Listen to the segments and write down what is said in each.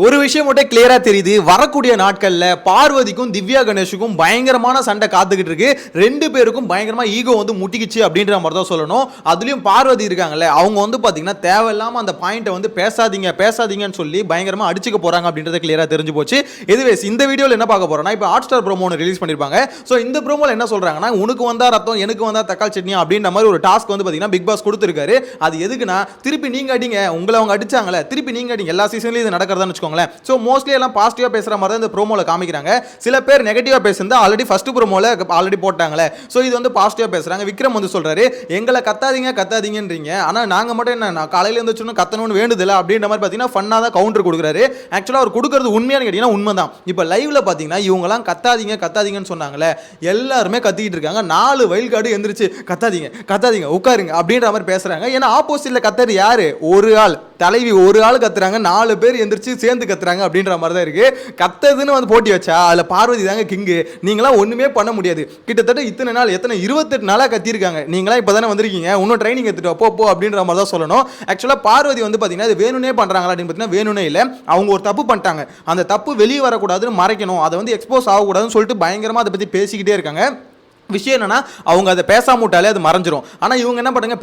ஒரு விஷயம் மட்டும் கிளியரா தெரியுது, வரக்கூடிய நாட்கள்ல பார்வதிக்கும் திவ்யா கணேஷுக்கும் பயங்கரமான சண்டை காத்துக்கிட்டு இருக்கு. ரெண்டு பேருக்கும் பயங்கரமா ஈகோ வந்து முட்டிக்கிச்சு அப்படின்ற மாதிரி தான் சொல்லணும். அதுலயும் பார்வதி இருக்காங்கல்ல, அவங்க வந்து பாத்தீங்கன்னா தேவையில்லாம அந்த பாயிண்ட்டை வந்து பேசாதீங்கன்னு சொல்லி பயங்கரமா அடிச்சுக்க போறாங்க அப்படின்றது கிளியரா தெரிஞ்சு போச்சு. எதுவேஸ் இந்த வீடியோல என்ன பார்க்க போறோம்னா, இப்போ ஹாட் ஸ்டார் ப்ரோமோ ரிலீஸ் பண்ணிருப்பாங்க. சோ இந்த ப்ரோமோல என்ன சொல்றாங்கன்னா, உனக்கு வந்தா ரத்தம் எனக்கு வந்தா தக்காளி சட்னி அப்படின்ற மாதிரி ஒரு டாஸ்க் வந்து பாத்தீங்கன்னா பிக் பாஸ் கொடுத்திருக்காரு. அது எதுக்குன்னா, திருப்பி நீங்க அடிங்க, உங்களை அவங்க அடிச்சாங்கல்ல, திருப்பி நீங்க அடிங்க. எல்லா சீசன்லயும் இது நடக்கிறதான்னு சோ மோஸ்ட்லி எல்லாம் பாசிட்டிவா பேசுற மாதிரி தான் இந்த ப்ரோமோல காமிக்கிறாங்க. சில பேர் நெகட்டிவா பேசுறதா ஆல்ரெடி ஃபர்ஸ்ட் ப்ரோமோல ஆல்ரெடி போட்டாங்களே. சோ இது வந்து பாசிட்டிவா பேசுறாங்க. விக்ரம் வந்து சொல்றாரு, எங்களை கத்தாதீங்கன்றீங்க, ஆனா நாங்க மட்டும் என்ன காலையில எழுந்திருச்சோன்னு கத்தணும்னு வேண்டுதில்ல அப்படின்ற மாதிரி பாத்தீங்கன்னா ஃபன்னா தான் கவுண்டர் கொடுக்குறாரு. ஆக்சுவலா அவர் கொடுக்கறது உண்மையானு கேட்டீங்கன்னா உண்மைதான். இப்போ லைவ்ல பாத்தீங்கன்னா இவங்க எல்லாம் கத்தாதீங்கன்னு சொன்னாங்களே, எல்லாருமே கத்திக்கிட்டு இருக்காங்க. 4 வைல்ட் கார்டு எந்திரிச்சு கத்தாதீங்க உட்காருங்க அப்படின்ற மாதிரி பேசுறாங்க. ஏன்னா ஆப்போசிட்ல கத்துறது யாரு? ஒரு ஆள், தலைவி ஒரு ஆள் கத்துறாங்க, 4 பேர் எந்திரிச்சு சேர்ந்து கத்துறாங்க அப்படின்ற மாதிரி தான் இருக்கு. கத்ததுன்னு வந்து போட்டி வச்சா அதுல பார்வதி தாங்க கிங்கு. நீங்களாம் ஒண்ணுமே பண்ண முடியாது. கிட்டத்தட்ட இத்தனை நாள் 28 நாளா கத்திருக்காங்க. நீங்களா இப்பதானே வந்திருக்கீங்க, இன்னும் ட்ரைனிங் எடுத்துட்டு போ அப்படின்ற மாதிரி தான் சொல்லணும். ஆக்சுவலா பார்வதி வந்து பாத்தீங்கன்னா இது வேணும்னே பண்றாங்களா அப்படின்னு பாத்தீங்கன்னா வேணும்னே இல்ல. அவங்க ஒரு தப்பு பண்ணிட்டாங்க, அந்த தப்பு வெளியே வரக்கூடாதுன்னு மறைக்கணும், அதை வந்து எக்ஸ்போஸ் ஆகக்கூடாதுன்னு சொல்லிட்டு பயங்கரமா அதை பத்தி பேசிக்கிட்டே இருக்காங்க. விஷயம் என்னன்னா, அவங்க அதை பேசாம விட்டாலே அது மறைஞ்சிரும். ஆனா இவங்க என்ன பண்ணுங்க,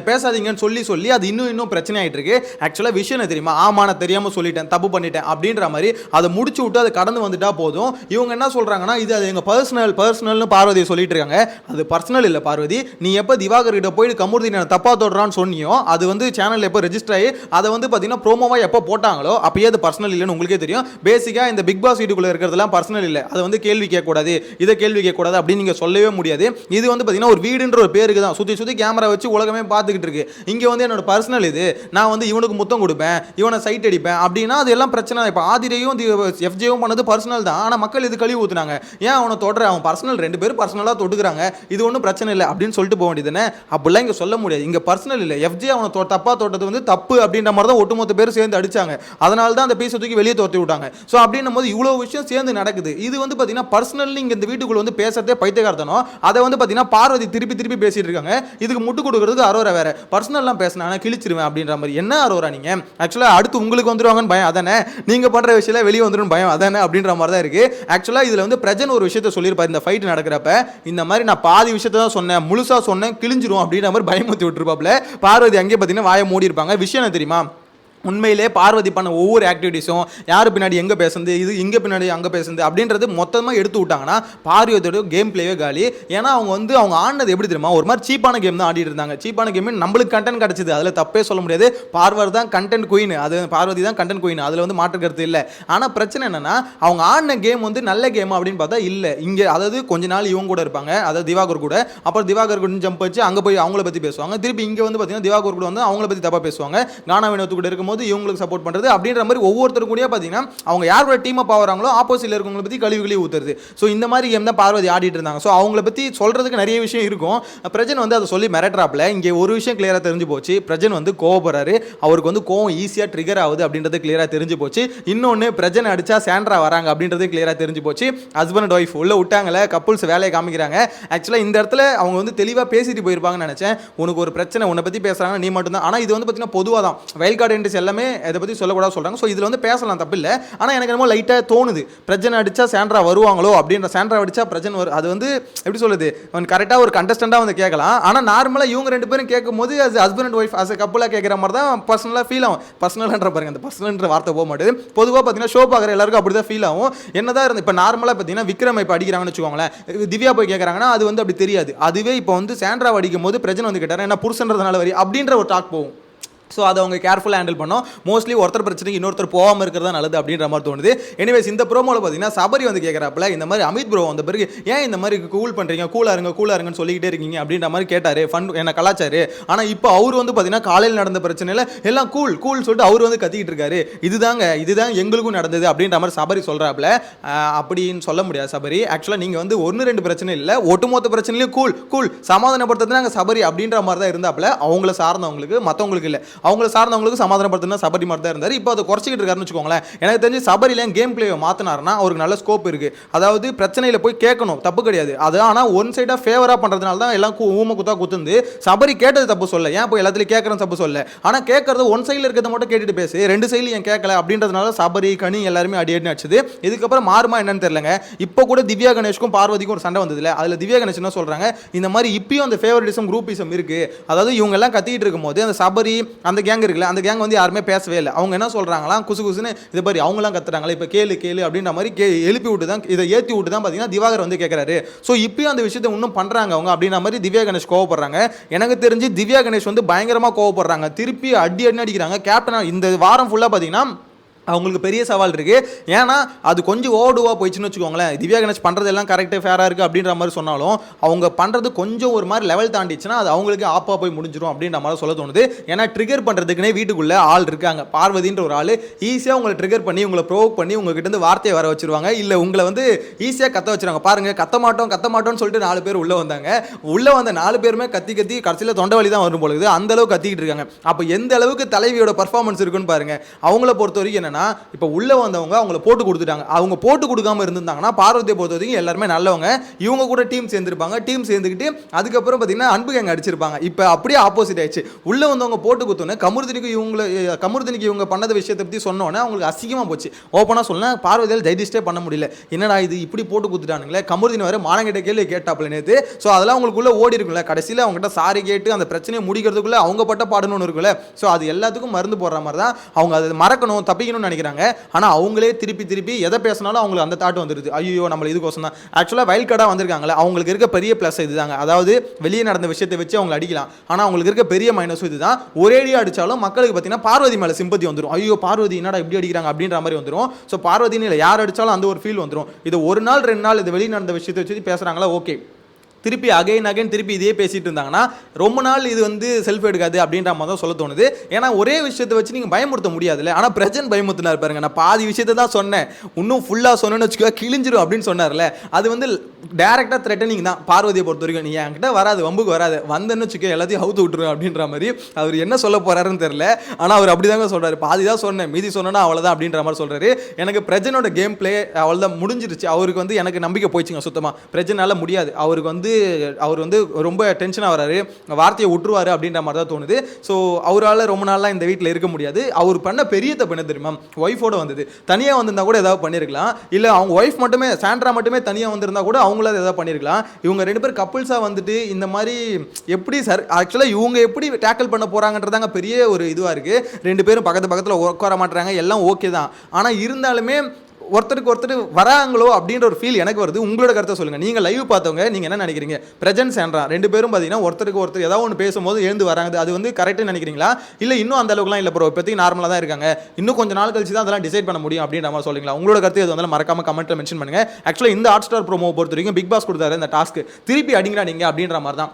பேசாதீங்கன்னு சொல்லி அது இன்னும் பிரச்சனை ஆயிட்டு இருக்கு. ஆக்சுவலா விஷயம் என்ன தெரியுமா, ஆமா நான் தெரியாம சொல்லிட்டேன், தப்பு பண்ணிட்டேன் அப்படின்ற மாதிரி அதை முடிச்சு விட்டு அதை கடந்து வந்துட்டா போதும். இவங்க என்ன சொல்றாங்கன்னா, இது அது எங்க பர்சனல்னு பார்வதி சொல்லிட்டு இருக்காங்க. அது பர்சனல் இல்ல பார்வதி. நீ எப்ப திவாகர் கிட்ட போயிட்டு கமுருதி நான் தப்பா தொடுறான்னு சொன்னியோ, அது வந்து சேனல்ல எப்ப ரெஜிஸ்டர் ஆகி அதை வந்து பாத்தீங்கன்னா ப்ரோமோவா எப்ப போட்டாங்களோ அப்பயே அது பர்சனல் இல்லைன்னு உங்களுக்கே தெரியும். பேசிக்கா இந்த பிக் பாஸ் வீட்டுக்குள்ள இருக்கிறதெல்லாம் பர்சனல் இல்ல. அதை வந்து கேள்வி கேட்க கூடாது, இதை கேள்வி கேட்க கூடாது அப்படின்னு நீங்க சொல்லவே முடியாது. இது வந்து பாத்தீங்கன்னா ஒரு வீடுன்ற ஒரு பேருக்கு தான் சுத்தி கேமரா வச்சு உலகமே பார்த்துக்கிட்டு இருக்கு. இங்க வந்து என்னோட பர்சனல் இது, நான் வந்து இவனுக்கு முத்தம் கொடுப்பேன், இவனை சைட் அடிப்பேன் அப்படின்னா அது எல்லாம் பிரச்சனை. இப்போ ஆதிரையும் எஃப்ஜேவும் பண்ணது பர்சனல் தான், ஆனா மக்கள் இது கழுவி ஊத்துனாங்க. ஏன் அவனை தொடுற, அவன் பர்சனல், 2 பேரும் பர்சனலா தொட்டுக்கிறாங்க, இது ஒன்றும் பிரச்சனை இல்லை அப்படின்னு சொல்லிட்டு போக வேண்டியதுன்னு. அப்படிலாம் இங்க சொல்ல முடியாது. இங்க பர்சனல் இல்லை. எஃப்ஜே அவனை தப்பா தொட்டது வந்து தப்பு அப்படின்ற மாதிரி தான் ஒட்டுமொத்த பேர் சேர்ந்து அடிச்சாங்க. அதனால தான் அந்த பீஸ் தூக்கி வெளியே தோர்த்தி விட்டாங்க. ஸோ அப்படின்னும் போது இவ்வளவு விஷயம் சேர்ந்து நடக்குது. இது வந்து பாத்தீங்கன்னா பர்சனல், இங்க இந்த வீட்டுக்குள்ள வந்து பேசுறதே பைத்தியக்காரத்தனம். அதை வந்து பாத்தீங்கன்னா பார்வதி திருப்பி பேசிட்டு இருக்காங்க. இதுக்கு முட்டு கொடுக்கிறதுக்கு அரோரா வேற பர்சனல்லாம் பேசினா கிழிச்சிருவேன் அப்படின்ற மாதிரி. என்ன அரோரா நீங்க? ஆக்சுவலா அடுத்து உங்களுக்கு வந்துருவாங்கன்னு பயம் அதானே, நீங்க பண்ற விஷயம் வெளியே வந்துடும் பயம் அதானே அப்படின்ற மாதிரி தான் இருக்கு. ஆக்சுவலா இதுல வந்து பிரஜன் ஒரு விஷயத்தை சொல்லியிருப்பாரு இந்த ஃபைட் நடக்கிறப்ப, இந்த மாதிரி நான் பாதி விஷயத்தை தான் சொன்னேன், முழுசா சொன்னேன் கிழிஞ்சிரும் அப்படின்ற மாதிரி பயமுத்தி விட்டுருப்பாப்ல. பார்வதி அங்கே பாத்தீங்கன்னா வாயை மூடி இருப்பாங்க. விஷயம் என்ன தெரியுமா, உண்மையிலே பார்வதி பண்ண ஒவ்வொரு ஆக்டிவிட்டிஸும் யார் பின்னாடி எங்கே பேசுறது, இது இங்கே பின்னாடி அங்கே பேசுறது அப்படின்றது மொத்தமாக எடுத்து விட்டாங்கன்னா பார்வதியோட கேம் பிளேவே காலி. ஏன்னா அவங்க வந்து அவங்க ஆடினது எப்படி தெரியுமா, ஒரு மாதிரி சீப்பான கேம் தான் ஆடிட்டு இருந்தாங்க. சீப்பான கேம் நம்மளுக்கு கண்டென்ட் கிடச்சிது, அதில் தப்பே சொல்ல முடியாது. பார்வதி தான் கண்டென்ட் குயின், அது பார்வதி தான் கண்டென்ட் குயின், அதில் வந்து மாற்று கருத்து இல்லை. ஆனால் பிரச்சனை என்னன்னா, அவங்க ஆடின கேம் வந்து நல்ல கேம் அப்படின்னு பார்த்தா இல்லை. இங்கே அதாவது கொஞ்ச நாள் இவங்க கூட இருப்பாங்க, அதாவது திவாகர் கூட, அப்புறம் திவாகர் கூட ஜம்ப் வச்சு அங்கே போய் அவங்கள பற்றி பேசுவாங்க. திருப்பி இங்கே வந்து பார்த்தீங்கன்னா திவாகர் கூட வந்து அவங்கள பற்றி தப்பாக பேசுவாங்க. கானா வினோத்து கூட இருக்கும் இவங்களுக்கு சப்போர்ட் பண்றது அப்படின்ற மாதிரி ஒவ்வொருத்தரும் கூட பாத்தீங்கன்னா அவங்க யார் கூட டீம் அப் ஆவறாங்களோ ஆப்போசிட்ல இருக்கவங்கள பத்தி கழுவி ஊத்துறது. சோ இந்த மாதிரி கேம் தான் பார்வதி ஆடிட்டு இருந்தாங்க. சோ அவங்கள பத்தி சொல்றதுக்கு நிறைய விஷயம் இருக்கும். பிரஜன் வந்து அதை சொல்லி மிரட்டறாப்ல. இங்க ஒரு விஷயம் கிளியரா தெரிஞ்சு போச்சு, பிரஜன் வந்து கோவப்படுறாரு, அவருக்கு வந்து கோவம் ஈஸியா ட்ரிகர் ஆகுது அப்படின்றது கிளியரா தெரிஞ்சு போச்சு. இன்னொன்னு பிரஜன் அடிச்சா சாண்ட்ரா வராங்க அப்படின்றது கிளியரா தெரிஞ்சு போச்சு. ஹஸ்பண்ட் அண்ட் ஒய்ஃப் உள்ள விட்டாங்கல, கப்புள்ஸ் வேலையை காமிக்கிறாங்க. ஆக்சுவலா இந்த இடத்துல அவங்க வந்து தெளிவா பேசிட்டு போயிருப்பாங்கன்னு நினைச்சேன். உனக்கு ஒரு பிரச்சனை, உன்னை பத்தி பேசுறாங்க, நீ மட்டும் தான். ஆனா இது வந்து பாத்தீங்கன்னா பொதுவா தான் வைல்ட் கார்டு என்ட்ரிஸ் எல்லாமே இதை பத்தி சொல்லக்கூடாது சொல்றாங்க. ஸோ இதில் வந்து பேசலாம் தப்பு இல்லை. ஆனால் எனக்கு என்னமோ லைட்டாக தோணுது, பிரஜன் அடிச்சா சாண்ட்ரா வருவாங்களோ அப்படின்ற. சாண்ட்ரா அடிச்சா பிரஜன் வரும், அது வந்து எப்படி சொல்லுது, அவன் கரெக்டாக ஒரு கண்டஸ்டண்டாக வந்து கேட்கலாம். ஆனால் நார்மலாக இவங்க 2 பேரும் கேட்கும் போது அது ஹஸ்பண்ட் அண்ட் ஒய்ஃப் அஸ் கப்புளாக கேட்குற மாதிரி தான் பர்சனலாக ஃபீல் ஆகும். பர்சனல்ன்ற பாருங்க, அந்த பர்சனல்ன்ற வார்த்தை போக மாட்டேது. பொதுவாக பார்த்தீங்கன்னா ஷோ பார்க்குற எல்லாருக்கும் அப்படி தான் ஃபீல் ஆகும். என்னதான் இருந்து இப்போ நார்மலாக பார்த்தீங்கன்னா விக்ரம் இப்போ அடிக்கிறாங்கன்னு வச்சுக்கோங்களேன், திவ்யா போய் கேட்குறாங்கன்னா அது வந்து அப்படி தெரியாது. அதுவே இப்போ வந்து சாண்ட்ரா அடிக்கும் போது பிரஜன் வந்து கேட்டார் என்ன புருஷன்றதுனால வரி அப்படின்ற ஒரு டாக் போகும். ஸோ அதை அவங்க கேர்ஃபுல்லாக ஹேண்டில் பண்ணோம். மோஸ்ட்லி ஒருத்தர் பிரச்சனைக்கு இன்னொருத்தர் போகாமல் இருக்கிறதா நல்லது அப்படின்ற மாதிரி தோணுது. எனிவேஸ் இந்த ப்ரோமோவில் பார்த்தீங்கன்னா சபரி வந்து கேட்குறாப்புல, இந்த மாதிரி அமித் ப்ரோ வந்த பிறகு ஏன் இந்த மாதிரி கூல் பண்ணுறீங்க, கூலாக இருங்கன்னு சொல்லிக்கிட்டே இருக்கீங்க அப்படின்ற மாதிரி கேட்டார். ஃபன் என்ன கலாச்சாரு. ஆனால் இப்போ அவர் வந்து பார்த்தீங்கன்னா காலையில் நடந்த பிரச்சனையில் எல்லாம் கூல் சொல்லிட்டு அவர் வந்து கத்திக்கிட்டு இருக்காரு. இதுதான் எங்களுக்கும் நடந்தது அப்படின்ற மாதிரி சபரி சொல்கிறாப்புல. அப்படின்னு சொல்ல முடியாது சபரி. ஆக்சுவலாக நீங்கள் வந்து 1-2 பிரச்சனை இல்லை, ஒட்டுமொத்த பிரச்சனையிலையும் கூல் சமாதானப்படுத்துறது நாங்கள் சபரி அப்படின்ற மாதிரி தான் இருந்தாப்புல. அவங்கள சார்ந்தவங்களுக்கு, மற்றவங்களுக்கு இல்லை. அவங்கள சார்ந்தவங்களுக்கு சமாதானப்படுத்தினா சபரி மாதிரி தான் இருந்தார். இப்போ அதை குறைச்சிக்கிட்டு இருக்காருன்னு வச்சுக்கோங்களேன். எனக்கு தெரிஞ்சு சபரியில கேம் பிளேயை மாத்தினாருன்னா அவருக்கு நல்ல ஸ்கோப் இருக்கு. அதாவது பிரச்சனையில போய் கேட்கணும், தப்பு கிடையாது. அது ஆனால் ஒன் சைடா ஃபேவரா பண்றதுனால தான் எல்லாம் ஊம குத்தா குத்துந்து. சபரி கேட்டது தப்பு சொல்ல, ஏன் போய் எல்லாத்துலையும் கேட்கறது தப்பு சொல்ல, ஆனால் கேட்கறது ஒன் சைடில் இருக்கிறத மட்டும் கேட்டுட்டு பேசு, ரெண்டு சைடில் ஏன் கேட்கல அப்படின்றதுனால சபரி கனி எல்லாருமே அடி அடிச்சுது. இதுக்கப்புறம் மாறுமா என்னன்னு தெரியலங்க. இப்போ கூட திவ்யா கணேஷ்க்கும் பார்வதிக்கும் ஒரு சண்டை வந்ததுல, அதுல திவ்யா கணேஷ் என்ன சொல்றாங்க, இந்த மாதிரி இப்பயும் அந்த ஃபேவரிட்டிசம் குரூப்பிசம் இருக்கு. அதாவது இவங்க எல்லாம் கத்திட்டு இருக்கும்போது அந்த சபரி அந்த கேங் இருக்குல்ல, அந்த கேங் வந்து யாருமே பேசவே இல்லை. அவங்க என்ன சொல்றாங்களா, குசு குசுன்னு இதை பாரு அவங்க எல்லாம் கத்துறாங்களே, இப்போ கேளு கேளு அப்படின்ற மாதிரி எழுப்பி விட்டு தான், இதை ஏற்றி விட்டு தான் பார்த்தீங்கன்னா திவாகர் வந்து கேட்கறாரு. ஸோ இப்பயும் அந்த விஷயத்தை இன்னும் பண்றாங்க அவங்க அப்படின்ற மாதிரி திவ்யா கணேஷ் கோவப்படுறாங்க. எனக்கு தெரிஞ்சு திவ்யா கணேஷ் வந்து பயங்கரமா கோவப்படுறாங்க, திருப்பி அடி அடிக்கிறாங்க. கேப்டன் இந்த வாரம் ஃபுல்லா பார்த்தீங்கன்னா அவங்களுக்கு பெரிய சவால் இருக்கு. ஏன்னா அது கொஞ்சம் ஓடுவா போயிடுச்சுன்னு வச்சுக்கோங்களேன். திவ்யா கணேஷ் பண்றது எல்லாம் கரெக்டாக ஃபேராக இருக்கு அப்படின்ற மாதிரி சொன்னாலும் அவங்க பண்றது கொஞ்சம் ஒரு மாதிரி லெவல் தாண்டிச்சுன்னா அது அவங்களுக்கு ஆப்பா போய் முடிஞ்சிடும் அப்படின்ற மாதிரி சொல்ல தோணுது. ஏன்னா ட்ரிகர் பண்றதுக்குனே வீட்டுக்குள்ள ஆள் இருக்காங்க. பார்வதின்ற ஒரு ஆள் ஈஸியாக உங்களை ட்ரிகர் பண்ணி உங்களை ப்ரோவோக் பண்ணி உங்ககிட்ட இருந்து வார்த்தையை வர வச்சிருவாங்க. இல்லை உங்களை வந்து ஈஸியாக கத்த வச்சிருவாங்க. பாருங்க, கத்த மாட்டோம்னு சொல்லிட்டு 4 பேர் உள்ள வந்தாங்க. உள்ள வந்த 4 பேருமே கத்தி கத்தி கடைசியில் தொண்டை வலி தான் வரும் பொழுது அந்த அளவுக்கு கத்திக்கிட்டு இருக்காங்க. அப்போ எந்த அளவுக்கு தலைவியோட பர்ஃபார்மன்ஸ் இருக்குன்னு பாருங்க. அவங்கள பொறுத்த வரைக்கும் இப்போ உள்ள வந்தவங்க அவங்கள போட்டு கொடுத்துட்டாங்க. அவங்க போட்டு கொடுக்காம இருந்திருந்தாங்கன்னா பார்வதியை பொறுத்த வரைக்கும் எல்லாருமே நல்லவங்க, இவங்க கூட டீம் சேர்ந்துருப்பாங்க. டீம் சேர்ந்துக்கிட்டு அதுக்கப்புறம் பார்த்தீங்கன்னா அன்பு கேங்க அடிச்சிருப்பாங்க. இப்போ அப்படியே ஆப்போசிட் ஆயிடுச்சு. உள்ள வந்தவங்க போட்டு கொடுத்தோன்னே கமருதினிக்கு இவங்க பண்ணத விஷயத்தை பற்றி சொன்னோன்னே அவங்களுக்கு அசிங்கமாக போச்சு. ஓப்பனாக சொன்னால் பார்வதியால் டைஜஸ்டே பண்ண முடியல. என்னடா இது இப்படி போட்டு கொடுத்துட்டானுங்களே, கமருதினி வர மானங்கிட்ட கேள்வி கேட்டாப்ல நேற்று. ஸோ அதெல்லாம் அவங்களுக்குள்ள ஓடி இருக்குல்ல, கடைசியில் அவங்ககிட்ட சாரி கேட்டு அந்த பிரச்சனையை முடிக்கிறதுக்குள்ள அவங்க பட்ட பாடணும்னு இருக்குல்ல. ஸோ அது எல்லாத்துக்கும் மருந்து போடுற மாதிரி தான் அவங்க அதை மறக்கணும் தப்பிக்கணும்னு நினைக்கிறாங்க. ஆனால் அவங்களே திருப்பி எதை பேசினாலும் அவங்களுக்கு அந்த தாட் வந்துருது, ஐயோ நம்ம இதுக்கோசம் தான். ஆக்சுவலாக வைல்ட் கார்டாக வந்திருக்காங்களே, அவங்களுக்கு இருக்க பெரிய ப்ளஸ் இதுதாங்க. அதாவது வெளியே நடந்த விஷயத்தை வச்சு அவங்க அடிக்கலாம். ஆனால் அவங்களுக்கு இருக்க பெரிய மைனஸும் இதுதான். ஒரேடியாக அடித்தாலும் மக்களுக்கு பார்த்தீங்கன்னா பார்வதி மேலே சிம்பத்தி வந்துடும். ஐயோ பார்வதி என்னடா இப்படி அடிக்கிறாங்க அப்படின்ற மாதிரி வந்துடும். ஸோ பார்வதின்னு இல்லை, யார் அடித்தாலும் அந்த ஒரு ஃபீல் வந்துடும். இது ஒரு நாள் 2 நாள் இது வெளியே நடந்த விஷயத்தை வச்சு பேசுகிறாங்களா, ஓகே. திருப்பி அகைன் திருப்பி இதே பேசிட்டு இருந்தாங்கன்னா ரொம்ப நாள் இது வந்து செல்ஃப் எடுக்காது அப்படின்ற மாதிரி தான் சொல்ல தோணுது. ஏன்னா ஒரே விஷயத்தை வச்சு நீங்கள் பயமுறுத்த முடியாதுல்ல. ஆனால் பிரஜன் பயமுறுத்தினார் பாருங்க. நான் பாதி விஷயத்தை தான் சொன்னேன், இன்னும் ஃபுல்லாக சொன்னேன்னு வச்சுக்கோ கிழிஞ்சிரும் அப்படின்னு சொன்னார்ல. அது வந்து டேரெக்டாக த்ரெட்டனிங் தான் பார்வதியை பொறுத்த வரைக்கும். நீ என்கிட்ட வராது, வம்புக்கு வராது, வந்தேன்னு வச்சுக்கோ எல்லாத்தையும் அவுத்து விட்டுருவேன் அப்படின்ற மாதிரி. அவர் என்ன சொல்ல போறாருன்னு தெரியல. ஆனால் அவர் அப்படி தாங்க சொல்றாரு, பாதி தான் சொன்னேன் மீதி சொன்னா அவ்வளோதான் அப்படின்ற மாதிரி சொல்றாரு. எனக்கு பிரஜனோட கேம் பிளே அவ்வளோதான் முடிஞ்சிருச்சு. அவருக்கு வந்து எனக்கு நம்பிக்கை போயிடுச்சுங்க சுத்தமாக. பிரஜனால முடியாது, அவருக்கு வந்து அவர் வந்து ரொம்ப டென்ஷனாக வராரு, வார்த்தையை விட்டுருவாரு அப்படின்ற மாதிரி தான் தோணுது. ஸோ அவரால் ரொம்ப நாளாக இந்த வீட்டில் இருக்க முடியாது. அவர் பண்ண பெரிய தப்பு என்ன தெரியுமா, ஒய்ஃபோட வந்தது. தனியாக வந்திருந்தா கூட ஏதாவது பண்ணியிருக்கலாம். இல்லை அவங்க ஒய்ஃப் மட்டுமே சாண்ட்ரா மட்டுமே தனியாக வந்திருந்தா கூட அவங்களால ஏதாவது பண்ணியிருக்கலாம். இவங்க 2 பேர் கப்புள்ஸாக வந்துட்டு இந்த மாதிரி எப்படி சார் ஆக்சுவலாக இவங்க எப்படி டேக்கிள் பண்ண போகிறாங்கன்றதாங்க பெரிய ஒரு இதுவாக இருக்குது. 2 பேரும் பக்கத்தில் உட்கார மாட்டுறாங்க, எல்லாம் ஓகே தான். ஆனால் இருந்தாலுமே ஒருத்தருக்கு ஒருத்தர் வராங்களோ அப்படின்ற ஒரு ஃபீல் எனக்கு வருது. உங்களோட கருத்தை சொல்லுங்க. நீங்க லைவ் பார்த்தவங்க நீங்க என்ன நினைக்கிறீங்க? பிரஜன்ஸ் என்றா 2 பேரும் பார்த்தீங்கன்னா ஒருத்தருக்கு ஒருத்தர் ஏதாவது ஒன்று பேசும்போது எழுந்து வராங்க, அது வந்து கரெக்டாக நினைக்கிறீங்களா? இல்லை இன்னும் அந்த அளவுக்குலாம் இல்லை ப்ரோ, இப்போதைக்கு நார்மலாக தான் இருக்காங்க, இன்னும் கொஞ்சம் நாள் கழிச்சு தான் அதெல்லாம் டிசைட் பண்ண முடியும் அப்படின்ற மாதிரி சொல்றீங்களா? உங்களோட கருத்து எது வந்தாலும் மறக்காம கமெண்ட்ல மென்ஷன் பண்ணுங்க. ஆக்சுவலாக இந்த ஹாட் ஸ்டார் ப்ரோமோ பொறுத்த வரைக்கும் பிக் பாஸ் கொடுத்தாரு இந்த டாஸ்க், திருப்பி அடிங்கடா நீங்க அப்படின்ற மாதிரி தான்.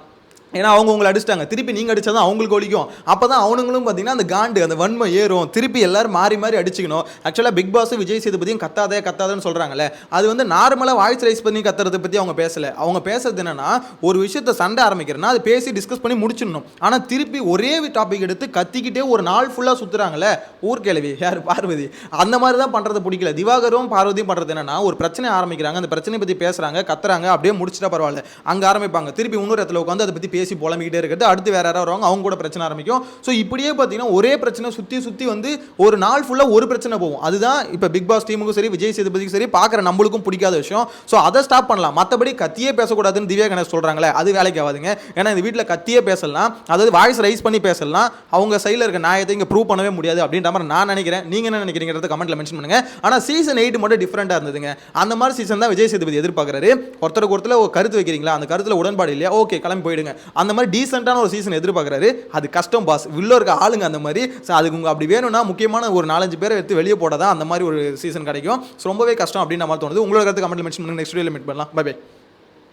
ஏன்னா அவங்க உங்களை அடிச்சிட்டாங்க, திருப்பி நீங்கள் அடித்தா தான் அவங்களுக்கு ஒழிக்கும். அப்போ தான் அவனுங்களும் பார்த்தீங்கன்னா அந்த காண்டு அந்த வன்மை ஏறும், திருப்பி எல்லாரும் மாறி அடிச்சுக்கணும். ஆக்சுவலாக பிக் பாஸ் விஜய் சேதுபதியும் கத்தாதேன்னு சொல்கிறாங்களே, அது வந்து நார்மலாக வாய்ஸ் ரைஸ் பண்ணி கத்துறதை பற்றி அவங்க பேசலை. அவங்க பேசுறது என்னன்னா, ஒரு விஷயத்தை சண்டை ஆரம்பிக்கிறேன்னா அது பேசி டிஸ்கஸ் பண்ணி முடிச்சிடணும். ஆனால் திருப்பி ஒரே டாபிக் எடுத்து கத்திக்கிட்டே ஒரு நாள் ஃபுல்லாக சுற்றுறாங்களே ஊர்கிழவி யார் பார்வதி, அந்த மாதிரி தான் பண்ணுறது பிடிக்கல. திவாகரும் பார்வதியும் பண்ணுறது என்னன்னா, ஒரு பிரச்சனை ஆரம்பிக்கிறாங்க, அந்த பிரச்சனையை பற்றி பேசுகிறாங்க, கத்துறாங்க, அப்படியே முடிச்சிட்டா பரவாயில்ல, அங்கே ஆரம்பிப்பாங்க. திருப்பி இன்னொரு இடத்துல உட்காந்து அதை பற்றி பேசி புலம்பிக்கிட்டே இருக்கிறது, அடுத்து வேற யாராவது வருவாங்க, அவங்க கூட பிரச்சனை ஆரம்பிக்கும். ஸோ இப்படியே பார்த்தீங்கன்னா ஒரே பிரச்சனை சுற்றி வந்து ஒரு நாள் ஃபுல்லாக ஒரு பிரச்சனை போகும். அதுதான் இப்போ பிக் பாஸ் டீமுக்கும் சரி விஜய் சேதுபதிக்கும் சரி பார்க்குற நம்மளுக்கும் பிடிக்காத விஷயம். ஸோ அதை ஸ்டாப் பண்ணலாம். மற்றபடி கத்தியே பேசக்கூடாதுன்னு திவ்யா கணேஷ் சொல்கிறாங்களே, அது வேலைக்கு ஆகாதுங்க. ஏன்னா இந்த வீட்டில் கத்தியே பேசலாம், அதாவது வாய்ஸ் ரைஸ் பண்ணி பேசலாம், அவங்க சைடில் இருக்க நியாயத்தை இங்கே ப்ரூவ் பண்ணவே முடியாது அப்படின்ற மாதிரி நான் நினைக்கிறேன். நீங்கள் என்ன நினைக்கிறீங்கிறத கமெண்ட்ல மென்ஷன் பண்ணுங்க. ஆனால் சீசன் 8 மட்டும் டிஃப்ரெண்டாக இருந்ததுங்க. அந்த மாதிரி சீசன் தான் விஜய் சேதுபதி எதிர்பார்க்குறாரு. ஒருத்தருக்கு ஒருத்தர் ஒரு கருத்து வைக்கிறீங்களா, அந்த கருத்தில் உடன்பாடு இல்லையா, ஓகே கிளம்பி போயிடுங்க. அந்த மாதிரி டீசென்ட்டான ஒரு சீசன் எதிர்பார்க்குறாரு. அது கஷ்டம் பாஸ், வில்ல இருக்க ஆளுங்க அந்த மாதிரி. அதுக்கு உங்க அப்படி வேணும்னா முக்கியமான ஒரு 4-5 பேரை எடுத்து வெளியே போடாதான் அந்த மாதிரி ஒரு சீசன் கிடைக்கும். ரொம்பவே கஷ்டம் அப்படின்னு நம்ம தோணுது. உங்களோட கருத்து கமெண்ட்ல மென்ஷன் பண்ணுங்க. நெக்ஸ்ட் வீடியோல மீட் பண்ணலாம். Bye by.